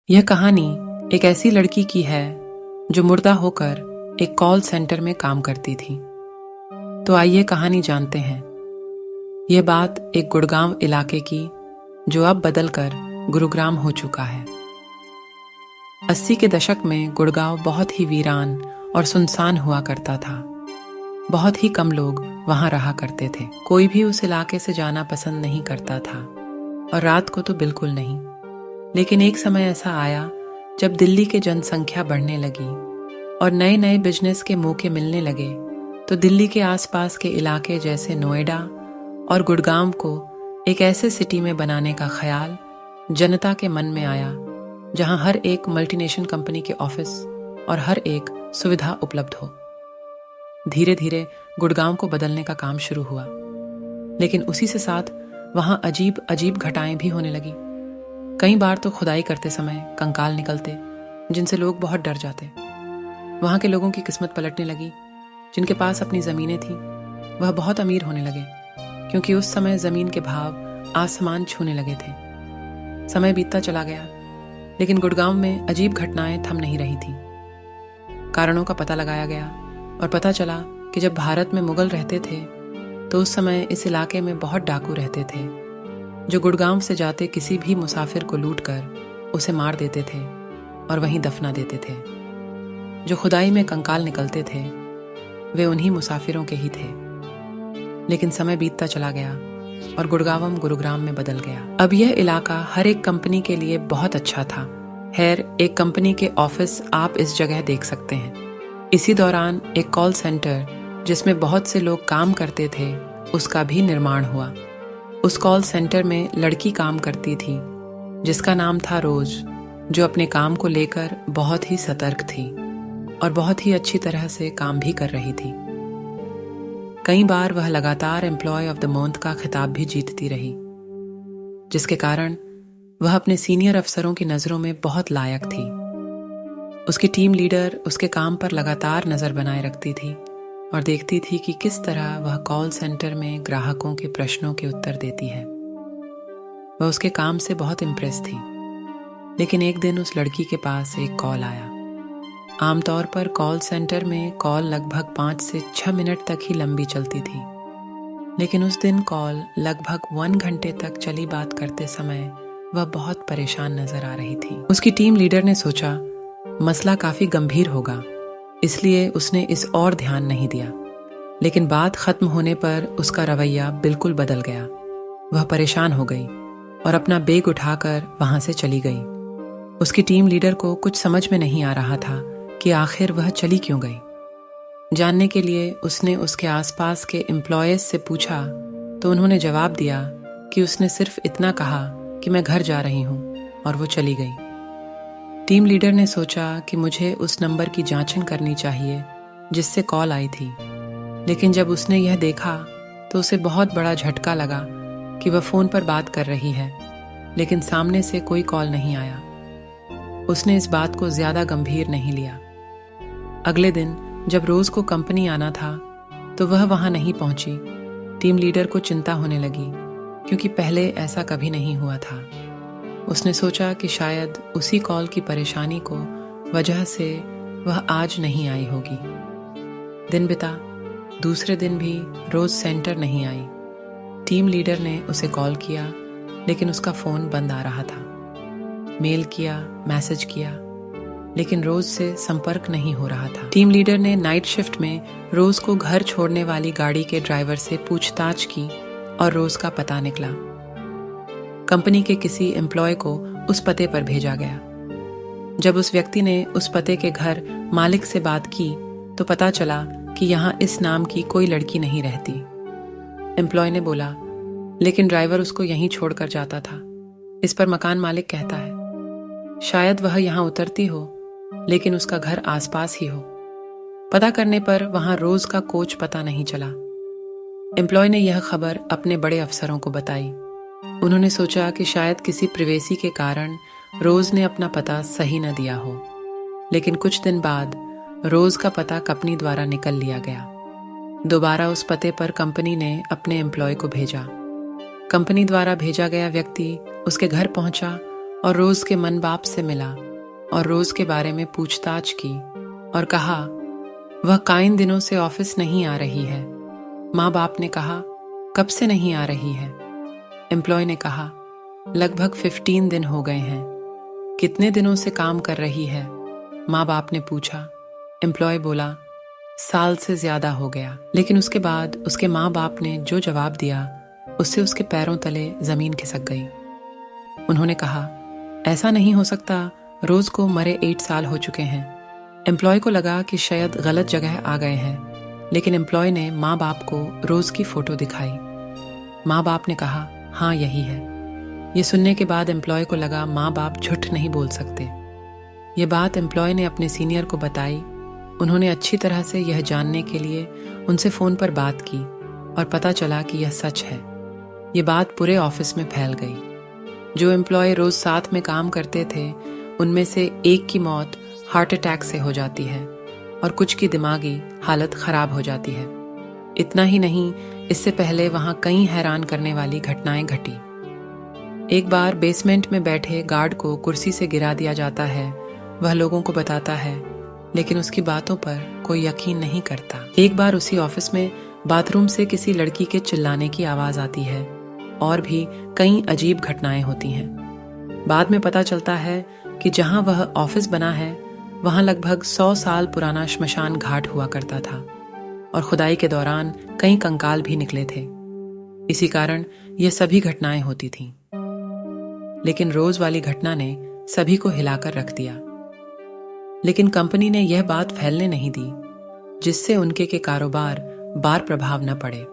यह कहानी एक ऐसी लड़की की है जो मुर्दा होकर एक कॉल सेंटर में काम करती थी। तो आइए कहानी जानते हैं। यह बात एक गुड़गांव इलाके की जो अब बदलकर गुरुग्राम हो चुका है। 80 के दशक में गुड़गांव बहुत ही वीरान और सुनसान हुआ करता था। बहुत ही कम लोग वहां रहा करते थे। कोई भी उस इलाके से जाना पसंद नहीं करता था और रात को तो बिल्कुल नहीं। लेकिन एक समय ऐसा आया जब दिल्ली की जनसंख्या बढ़ने लगी और नए नए बिजनेस के मौके मिलने लगे, तो दिल्ली के आसपास के इलाके जैसे नोएडा और गुड़गांव को एक ऐसे सिटी में बनाने का ख्याल जनता के मन में आया जहां हर एक मल्टीनेशनल कंपनी के ऑफिस और हर एक सुविधा उपलब्ध हो। धीरे धीरे गुड़गांव को बदलने का काम शुरू हुआ, लेकिन उसी से साथ वहां अजीब अजीब घटनाएं भी होने लगी। कई बार तो खुदाई करते समय कंकाल निकलते जिनसे लोग बहुत डर जाते। वहां के लोगों की किस्मत पलटने लगी। जिनके पास अपनी ज़मीनें थीं वह बहुत अमीर होने लगे, क्योंकि उस समय ज़मीन के भाव आसमान छूने लगे थे। समय बीतता चला गया, लेकिन गुड़गांव में अजीब घटनाएं थम नहीं रही थीं। कारणों का पता लगाया गया और पता चला कि जब भारत में मुगल रहते थे तो उस समय इस इलाके में बहुत डाकू रहते थे जो गुड़गांव से जाते किसी भी मुसाफिर को लूटकर उसे मार देते थे और वहीं दफना देते थे। जो खुदाई में कंकाल निकलते थे वे उन्हीं मुसाफिरों के ही थे। लेकिन समय बीतता चला गया और गुड़गांव गुरुग्राम में बदल गया। अब यह इलाका हर एक कंपनी के लिए बहुत अच्छा था। खैर, एक कंपनी के ऑफिस आप इस जगह देख सकते हैं। इसी दौरान एक कॉल सेंटर जिसमें बहुत से लोग काम करते थे उसका भी निर्माण हुआ। उस कॉल सेंटर में लड़की काम करती थी जिसका नाम था रोज, जो अपने काम को लेकर बहुत ही सतर्क थी और बहुत ही अच्छी तरह से काम भी कर रही थी। कई बार वह लगातार एम्प्लॉय ऑफ द मंथ का खिताब भी जीतती रही, जिसके कारण वह अपने सीनियर अफसरों की नज़रों में बहुत लायक थी। उसकी टीम लीडर उसके काम पर लगातार नज़र बनाए रखती थी और देखती थी कि किस तरह वह कॉल सेंटर में ग्राहकों के प्रश्नों के उत्तर देती है। वह उसके काम से बहुत इम्प्रेस थी। लेकिन एक दिन उस लड़की के पास एक कॉल आया। आमतौर पर कॉल सेंटर में कॉल लगभग 5 से 6 मिनट तक ही लंबी चलती थी, लेकिन उस दिन कॉल लगभग 1 घंटे तक चली। बात करते समय वह बहुत परेशान नजर आ रही थी। उसकी टीम लीडर ने सोचा मसला काफी गंभीर होगा, इसलिए उसने इस और ध्यान नहीं दिया। लेकिन बात खत्म होने पर उसका रवैया बिल्कुल बदल गया। वह परेशान हो गई और अपना बैग उठाकर वहां से चली गई। उसकी टीम लीडर को कुछ समझ में नहीं आ रहा था कि आखिर वह चली क्यों गई। जानने के लिए उसने उसके आसपास के एम्प्लॉयज से पूछा तो उन्होंने जवाब दिया कि उसने सिर्फ इतना कहा कि मैं घर जा रही हूं, और वो चली गई। टीम लीडर ने सोचा कि मुझे उस नंबर की जांचन करनी चाहिए जिससे कॉल आई थी। लेकिन जब उसने यह देखा तो उसे बहुत बड़ा झटका लगा कि वह फ़ोन पर बात कर रही है, लेकिन सामने से कोई कॉल नहीं आया। उसने इस बात को ज़्यादा गंभीर नहीं लिया। अगले दिन जब रोज़ को कंपनी आना था तो वह वहाँ नहीं पहुँची। टीम लीडर को चिंता होने लगी, क्योंकि पहले ऐसा कभी नहीं हुआ था। उसने सोचा कि शायद उसी कॉल की परेशानी को वजह से वह आज नहीं आई होगी। दिन बिता, दूसरे दिन भी रोज सेंटर नहीं आई। टीम लीडर ने उसे कॉल किया, लेकिन उसका फ़ोन बंद आ रहा था। मेल किया, मैसेज किया, लेकिन रोज से संपर्क नहीं हो रहा था। टीम लीडर ने नाइट शिफ्ट में रोज को घर छोड़ने वाली गाड़ी के ड्राइवर से पूछताछ की और रोज का पता निकला। कंपनी के किसी एम्प्लॉय को उस पते पर भेजा गया। जब उस व्यक्ति ने उस पते के घर मालिक से बात की तो पता चला कि यहाँ इस नाम की कोई लड़की नहीं रहती। एम्प्लॉय ने बोला, लेकिन ड्राइवर उसको यहीं छोड़कर जाता था। इस पर मकान मालिक कहता है शायद वह यहाँ उतरती हो, लेकिन उसका घर आसपास ही हो। पता करने पर वहां रोज का कोच पता नहीं चला। एम्प्लॉय ने यह खबर अपने बड़े अफसरों को बताई। उन्होंने सोचा कि शायद किसी प्रिवेसी के कारण रोज ने अपना पता सही न दिया हो। लेकिन कुछ दिन बाद रोज का पता कंपनी द्वारा निकल लिया गया। दोबारा उस पते पर कंपनी ने अपने एम्प्लॉय को भेजा। कंपनी द्वारा भेजा गया व्यक्ति उसके घर पहुंचा और रोज के मन बाप से मिला और रोज के बारे में पूछताछ की और कहा वह काइन दिनों से ऑफिस नहीं आ रही है। माँ बाप ने कहा कब से नहीं आ रही है? एम्प्लॉय ने कहा लगभग 15 दिन हो गए हैं। कितने दिनों से काम कर रही है? माँ बाप ने पूछा। एम्प्लॉय बोला साल से ज्यादा हो गया। लेकिन उसके बाद उसके माँ बाप ने जो जवाब दिया उससे उसके पैरों तले जमीन खिसक गई। उन्होंने कहा ऐसा नहीं हो सकता, रोज को मरे 8 साल हो चुके हैं। एम्प्लॉय को लगा कि शायद गलत जगह आ गए हैं, लेकिन एम्प्लॉय ने माँ बाप को रोज की फोटो दिखाई। माँ बाप ने कहा हाँ यही है। ये सुनने के बाद एम्प्लॉय को लगा माँ बाप झूठ नहीं बोल सकते। ये बात एम्प्लॉय ने अपने सीनियर को बताई। उन्होंने अच्छी तरह से यह जानने के लिए उनसे फोन पर बात की और पता चला कि यह सच है। ये बात पूरे ऑफिस में फैल गई। जो एम्प्लॉय रोज साथ में काम करते थे उनमें से एक की मौत हार्ट अटैक से हो जाती है और कुछ की दिमागी हालत खराब हो जाती है। इतना ही नहीं, इससे पहले वहां कई हैरान करने वाली घटनाएं घटी। एक बार बेसमेंट में बैठे गार्ड को कुर्सी से गिरा दिया जाता है। वह लोगों को बताता है, लेकिन उसकी बातों पर कोई यकीन नहीं करता। एक बार उसी ऑफिस में बाथरूम से किसी लड़की के चिल्लाने की आवाज आती है और भी कई अजीब घटनाएं होती हैं। बाद में पता चलता है कि जहां वह ऑफिस बना है वहां लगभग 100 साल पुराना श्मशान घाट हुआ करता था और खुदाई के दौरान कई कंकाल भी निकले थे। इसी कारण ये सभी घटनाएं होती थीं। लेकिन रोज वाली घटना ने सभी को हिलाकर रख दिया। लेकिन कंपनी ने यह बात फैलने नहीं दी, जिससे उनके के कारोबार बार प्रभाव न पड़े।